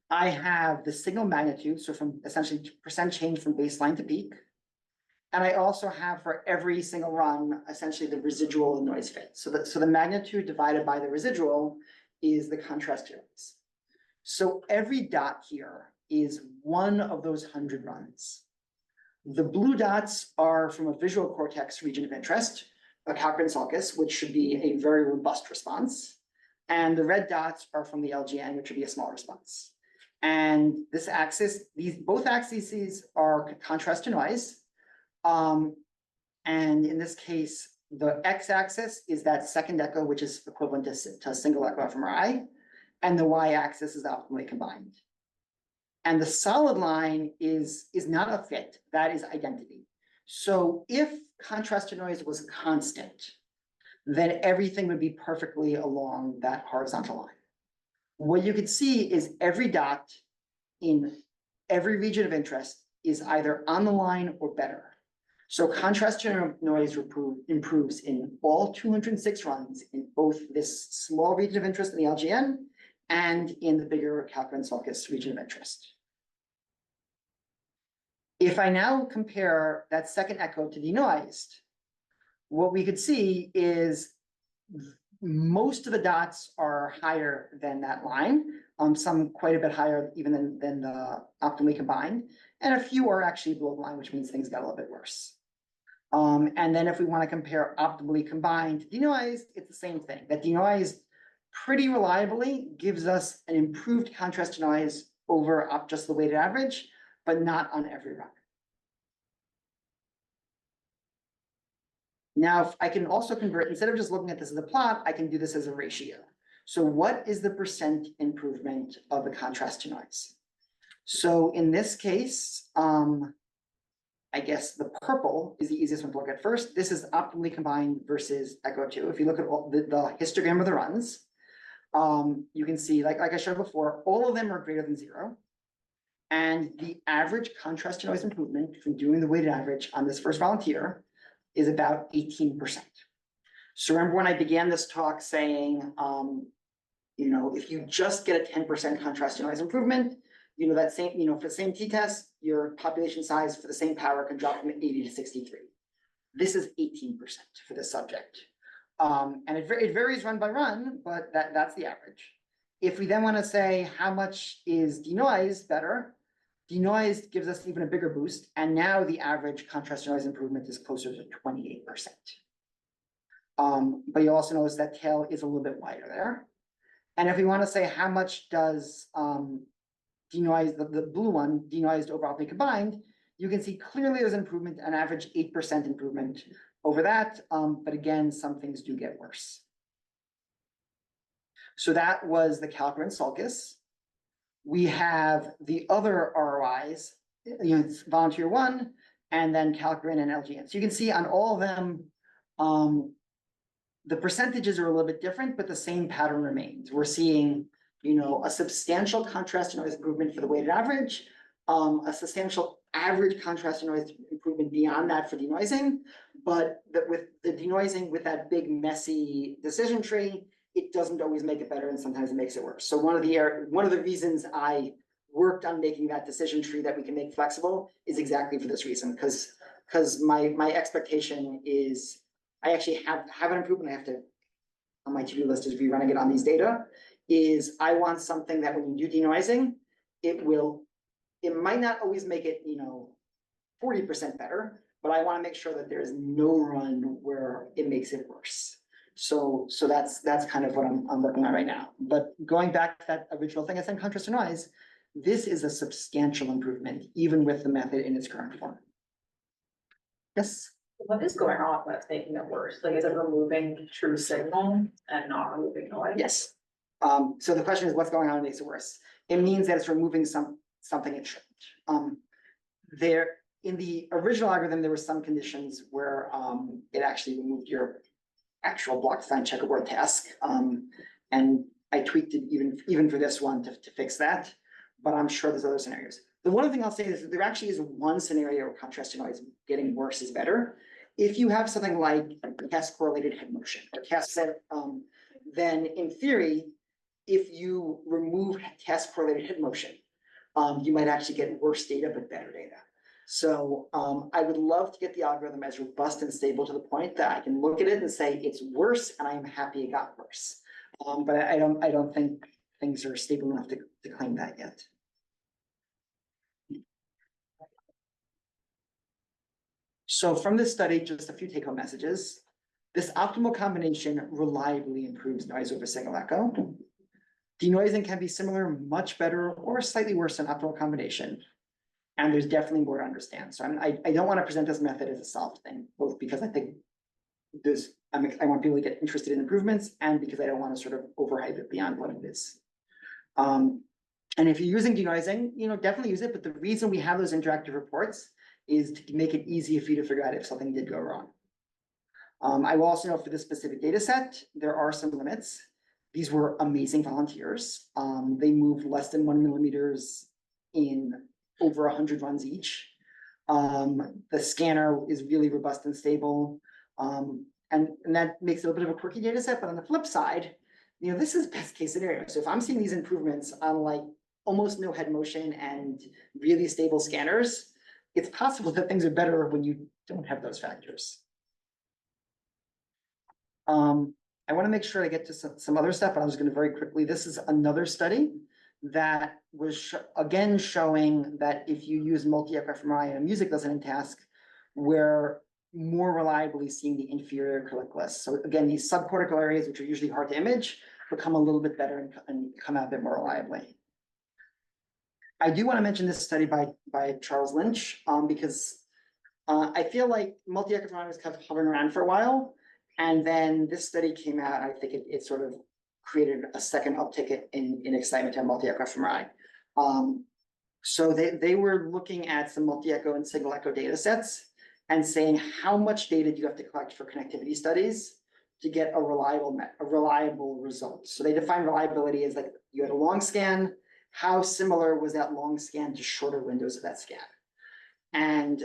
I have the signal magnitude, so from essentially percent change from baseline to peak. And I also have for every single run, essentially the residual noise fit. So the magnitude divided by the residual is the contrast noise. So every dot here is one of those 100 runs. The blue dots are from a visual cortex region of interest, a Cochrane sulcus, which should be a very robust response. And the red dots are from the LGN, which would be a small response. And this axis, both axes are contrast to noise. And in this case, the x-axis is that second echo, which is equivalent to single echo fMRI, and the y-axis is optimally combined. And the solid line is not a fit, that is identity. So if contrast to noise was constant, then everything would be perfectly along that horizontal line. What you can see is every dot in every region of interest is either on the line or better. So contrast to noise improves in all 206 runs in both this small region of interest in the LGN and in the bigger Cochrane sulcus region of interest. If I now compare that second echo to denoised, what we could see is most of the dots are higher than that line, some quite a bit higher even than the optimally combined, and a few are actually below the line, which means things got a little bit worse. And then if we want to compare optimally combined to denoised, it's the same thing. That denoised pretty reliably gives us an improved contrast to noise over just the weighted average, but not on every run. Now, if I can also convert, instead of just looking at this as a plot, I can do this as a ratio. So what is the percent improvement of the contrast to noise? So in this case, I guess the purple is the easiest one to look at first. This is optimally combined versus echo 2. If you look at all the histogram of the runs, you can see, like I showed before, all of them are greater than 0. And the average contrast to noise improvement from doing the weighted average on this first volunteer is about 18%. So remember when I began this talk saying, if you just get a 10% contrast to noise improvement, that same, for the same t-test, your population size for the same power can drop from 80 to 63. This is 18% for this subject. And it varies run by run, but that's the average. If we then want to say how much is denoised better, denoised gives us even a bigger boost. And now the average contrast to noise improvement is closer to 28%. But you also notice that tail is a little bit wider there. And if we want to say how much does denoise, the blue one, denoised over optically combined, you can see clearly there's an improvement, an average 8% improvement over that. But again, some things do get worse. So that was the Calculator and Sulcus. We have the other ROIs, Volunteer 1, and then Calculator and LGN. So you can see on all of them, the percentages are a little bit different, but the same pattern remains. We're seeing, a substantial contrast to noise improvement for the weighted average, a substantial average contrast to noise improvement beyond that for denoising, but with the denoising with that big messy decision tree, it doesn't always make it better, and sometimes it makes it worse. So one of the reasons I worked on making that decision tree that we can make flexible is exactly for this reason, because my expectation is I actually have an improvement. I have to, on my to-do list is rerunning it on these data, is I want something that when you do denoising, it might not always make it, 40% better, but I want to make sure that there is no run where it makes it worse. So that's kind of what I'm working on right now. But going back to that original thing I said, contrast to noise, this is a substantial improvement, even with the method in its current form. Yes. What is going on that's making it worse? Like, is it removing true signal and not removing noise? Yes. So the question is, what's going on that makes it worse? It means that it's removing something it shouldn't. In the original algorithm, there were some conditions where it actually removed your actual block design checker word task. And I tweaked it even for this one to fix that, but I'm sure there's other scenarios. The one thing I'll say is that there actually is one scenario where contrast to noise getting worse is better. If you have something like task correlated head motion or task set, then in theory, if you remove task correlated head motion, you might actually get worse data, but better data. So I would love to get the algorithm as robust and stable to the point that I can look at it and say it's worse, and I am happy it got worse. But I don't think things are stable enough to claim that yet. So from this study, just a few take-home messages. This optimal combination reliably improves noise over single echo. Denoising can be similar, much better, or slightly worse than optimal combination. And there's definitely more to understand. So I don't want to present this method as a solved thing, both because I think I want people to get interested in improvements, and because I don't want to sort of overhype it beyond what it is. And if you're using denoising, definitely use it. But the reason we have those interactive reports is to make it easy for you to figure out if something did go wrong. I will also note for this specific data set, there are some limits. These were amazing volunteers. They moved less than 1 millimeters in over 100 runs each. The scanner is really robust and stable. And that makes it a bit of a quirky data set, but on the flip side, this is best case scenario. So if I'm seeing these improvements on like almost no head motion and really stable scanners, it's possible that things are better when you don't have those factors. I want to make sure I get to some other stuff, but I'm just going to very quickly. This is another study that was again showing that if you use multi-echo fMRI in a music listening task, we're more reliably seeing the inferior colliculus. So again, these subcortical areas, which are usually hard to image, become a little bit better and come out a bit more reliably. I do want to mention this study by Charles Lynch, because I feel like multi-echo fMRI was kind of hovering around for a while. And then this study came out, I think it sort of created a second uptick in excitement to multi-echo fMRI. So they were looking at some multi-echo and single echo data sets and saying, how much data do you have to collect for connectivity studies to get a reliable result? So they define reliability as like, you had a long scan, how similar was that long scan to shorter windows of that scan? And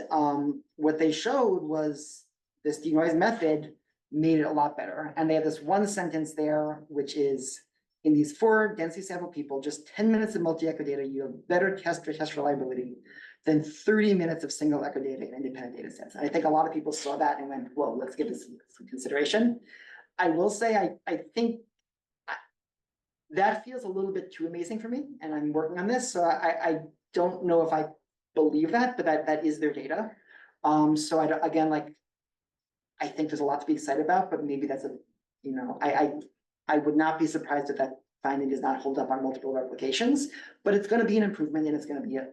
what they showed was this denoise method made it a lot better. And they had this one sentence there, which is, in these 4 densely sampled people, just 10 minutes of multi-echo data, you have better test reliability than 30 minutes of single echo data in independent data sets. And I think a lot of people saw that and went, whoa, let's give this some consideration. I will say, I think that feels a little bit too amazing for me, and I'm working on this, so I don't know if I believe that, but that is their data. So again, like, I think there's a lot to be excited about, but maybe that's I would not be surprised if that finding does not hold up on multiple replications, but it's gonna be an improvement, and it's gonna be a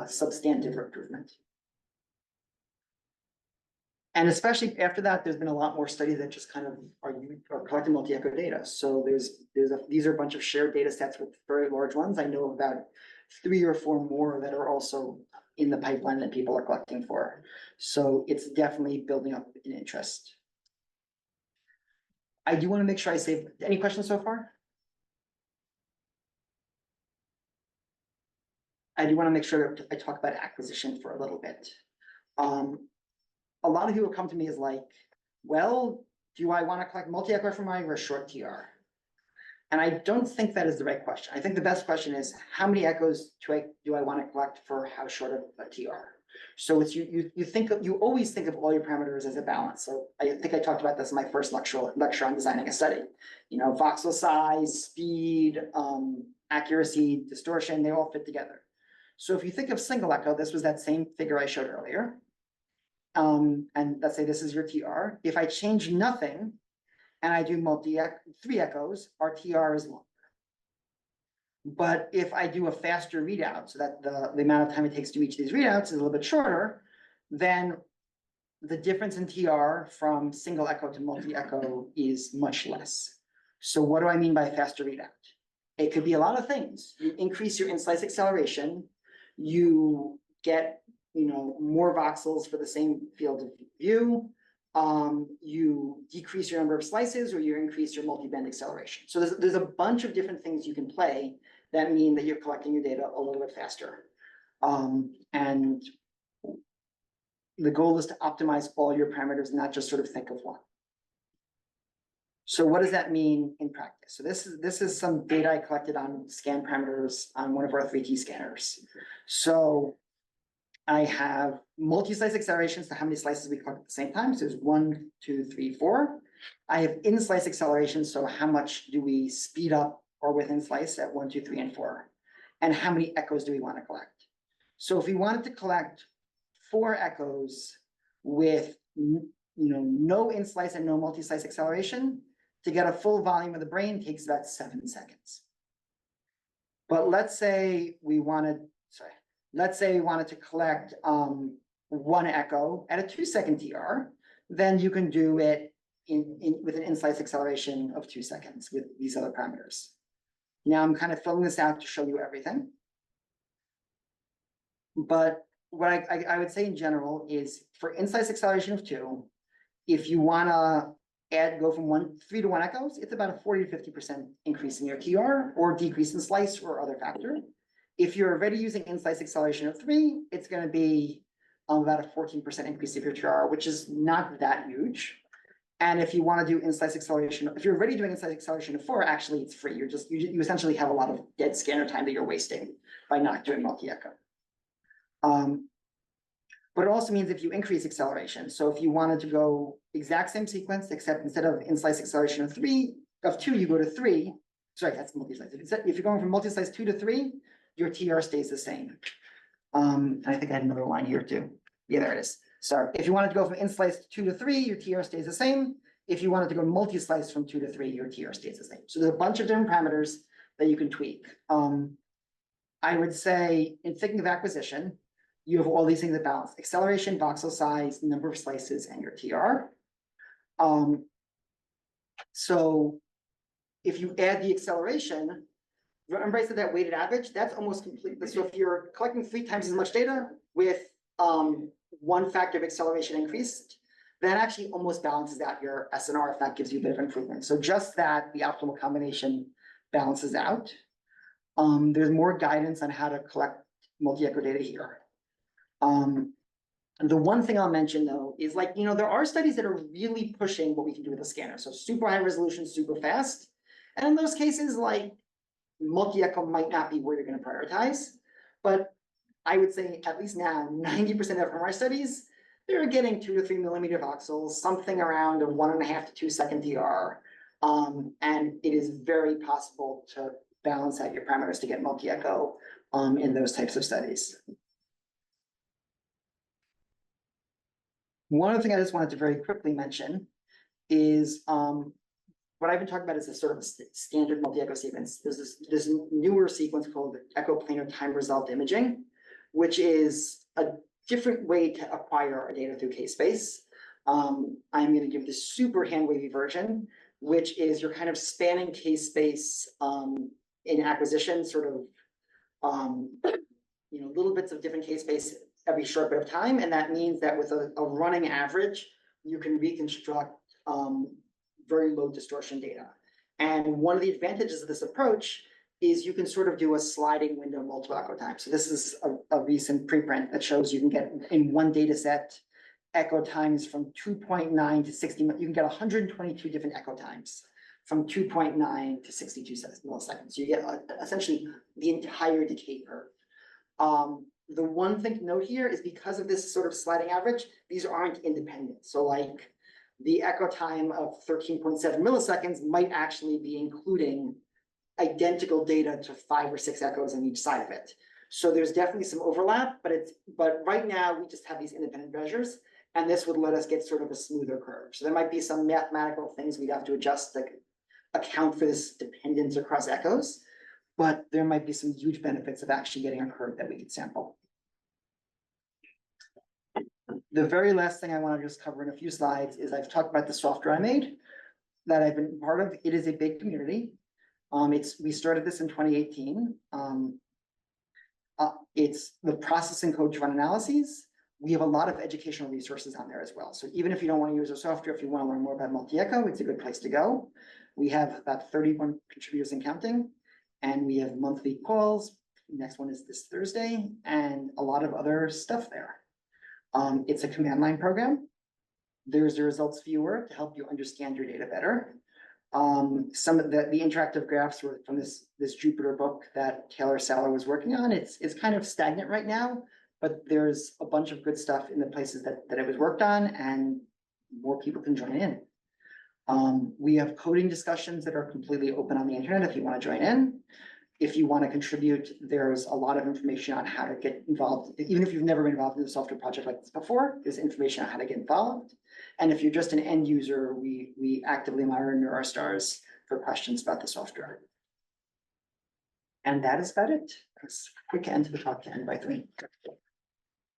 substantive improvement. And especially after that, there's been a lot more studies that just kind of are collecting multi-echo data. So these are a bunch of shared data sets with very large ones. I know about 3 or 4 more that are also in the pipeline that people are collecting for. So it's definitely building up an interest. I do want to make sure I save, any questions so far? I do want to make sure I talk about acquisition for a little bit. A lot of people come to me as like, well, do I want to collect multi-echo fMRI or a short TR? And I don't think that is the right question. I think the best question is, how many echoes do I want to collect for how short of a TR? So it's you always think of all your parameters as a balance. So I think I talked about this in my first lecture on designing a study. You know, voxel size, speed, accuracy, distortion, they all fit together. So if you think of single echo, this was that same figure I showed earlier. And let's say this is your TR. If I change nothing and I do 3 echoes, our TR is longer. But if I do a faster readout, so that the amount of time it takes to reach these readouts is a little bit shorter, then the difference in TR from single echo to multi-echo is much less. So what do I mean by faster readout? It could be a lot of things. You increase your in-slice acceleration, you get more voxels for the same field of view. You decrease your number of slices, or you increase your multi-band acceleration. So there's a bunch of different things you can play that mean that you're collecting your data a little bit faster. And the goal is to optimize all your parameters, not just sort of think of one. So what does that mean in practice? So this is some data I collected on scan parameters on one of our 3T scanners. So I have multi-slice accelerations, so how many slices we collect at the same time. So there's 1, 2, 3, 4. I have in-slice acceleration, so how much do we speed up or within slice at 1, 2, 3, and 4? And how many echoes do we want to collect? So if we wanted to collect 4 echoes with no in-slice and no multi-slice acceleration, to get a full volume of the brain takes about 7 seconds. But let's say we wanted to collect 1 echo at a 2-second TR, then you can do it with an in-slice acceleration of 2 seconds with these other parameters. Now I'm kind of filling this out to show you everything. But what I would say in general is, for in-slice acceleration of 2, if you want to go from 3 to 1 echoes, it's about a 40 to 50% increase in your TR, or decrease in slice, or other factor. If you're already using in-slice acceleration of 3, it's going to be about a 14% increase of your TR, which is not that huge. And if you want to do in-slice acceleration, if you're already doing in-slice acceleration of 4, actually it's free. You essentially have a lot of dead scanner time that you're wasting by not doing multi-echo. But it also means if you increase acceleration. So if you wanted to go exact same sequence, except instead of in-slice acceleration of 2, you go to 3. Sorry, that's multi-slice. If you're going from multi-slice 2 to 3, your TR stays the same. I think I had another line here too. Yeah, there it is. So if you wanted to go from in-slice 2 to 3, your TR stays the same. If you wanted to go multi-slice from 2 to 3, your TR stays the same. So there's a bunch of different parameters that you can tweak. I would say, in thinking of acquisition, you have all these things that balance: acceleration, voxel size, number of slices, and your TR. So if you add the acceleration, remember I said that weighted average, that's almost complete. So if you're collecting 3 times as much data with, 1 factor of acceleration increased, that actually almost balances out your SNR if that gives you a bit of improvement. So just that, the optimal combination balances out. There's more guidance on how to collect multi-echo data here. The one thing I'll mention though is like, there are studies that are really pushing what we can do with a scanner. So super high resolution, super fast. And in those cases, like multi-echo might not be where you're going to prioritize. But I would say at least now, 90% of fMRI studies, they're getting 2 to 3 millimeter voxels, something around a 1.5 to 2 second DR. And it is very possible to balance out your parameters to get multi-echo in those types of studies. One other thing I just wanted to very quickly mention is what I've been talking about is a sort of a standard multi-echo sequence. There's this newer sequence called echoplanar time resolved imaging, which is a different way to acquire our data through K-space. I'm going to give the super hand-wavy version, which is you're kind of spanning K-space in acquisition, sort of little bits of different K-space every short bit of time, and that means that with a running average, you can reconstruct very low distortion data. And one of the advantages of this approach is you can sort of do a sliding window multiple echo time. So this is a recent preprint that shows you can get in one data set echo times from 2.9 to 60, you can get 122 different echo times from 2.9 to 62 milliseconds. So you get essentially the entire decay curve. The one thing to note here is because of this sort of sliding average, these aren't independent. So like the echo time of 13.7 milliseconds might actually be including identical data to 5 or 6 echoes on each side of it. So there's definitely some overlap, but right now we just have these independent measures, and this would let us get sort of a smoother curve. So there might be some mathematical things we'd have to adjust to account for this dependence across echoes, but there might be some huge benefits of actually getting a curve that we could sample. The very last thing I want to just cover in a few slides is I've talked about the software I made that I've been part of. It is a big community. We started this in 2018. It's the processing code to run analyses. We have a lot of educational resources on there as well. So even if you don't want to use our software, if you want to learn more about multi-echo, it's a good place to go. We have about 31 contributors and counting, and we have monthly calls. Next one is this Thursday, and a lot of other stuff there. It's a command line program. There's a results viewer to help you understand your data better. Some of the interactive graphs were from this Jupyter book that Taylor Saller was working on. It's kind of stagnant right now, but there's a bunch of good stuff in the places that it was worked on, and more people can join in. We have coding discussions that are completely open on the internet if you want to join in. If you want to contribute, there's a lot of information on how to get involved. Even if you've never been involved in a software project like this before, there's information on how to get involved. And if you're just an end user, we actively monitor Neurostars for questions about the software. And that is about it. That's a quick end to the talk to end by 3.